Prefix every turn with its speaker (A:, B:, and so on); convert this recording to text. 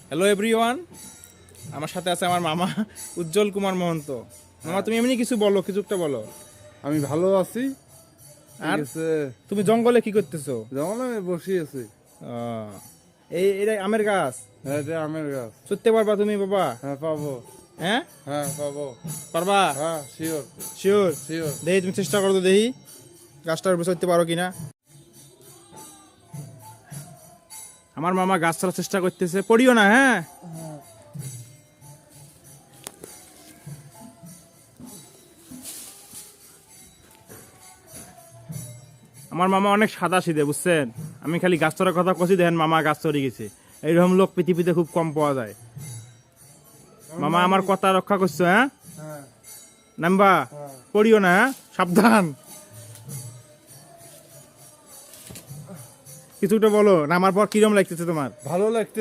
A: Hello everyone, আমার সাথে আছে আমার মামা উজ্জ্বল কুমার মহন্ত। মামা তুমি এমনি কিছু বলো, কিছু একটা বলো।
B: আমি ভালো আছি।
A: আর
B: ঠিক আছে,
A: তুমি জঙ্গলে কি করতেছো?
B: যেমন আমি বসে আছি।
A: এটা আমের গাছ,
B: হ্যাঁ, এটা আমের গাছ।
A: চড়তে পারবা তুমি বাবা?
B: হ্যাঁ, পাবো।
A: হ্যাঁ
B: হ্যাঁ, পাবো।
A: পারবা?
B: হ্যাঁ, শিওর
A: শিওর?
B: শিওর।
A: দেখি তুমি চেষ্টা করো তো, দেখি গাছটার উপরে চড়তে পারো কিনা। আমার মামা গাছ চড়ার চেষ্টা করতেছে, পড়িও না। হ্যাঁ, আমার মামা অনেক সাদা সিধে, বুঝছেন? আমি খালি গাছ চড়ার কথা কছি, দেখেন মামা গাছ চড়ে গেছে। এইরকম লোক পৃথিবীতে খুব কম পাওয়া যায়। মামা আমার কথা রক্ষা করছো? হ্যাঁ,
B: হ্যাঁ,
A: নামবা, পড়িও না। হ্যাঁ, সাবধান। কিছুটা বলো, নামার পর কিরম লাগতেছে তোমার?
B: ভালো লাগতে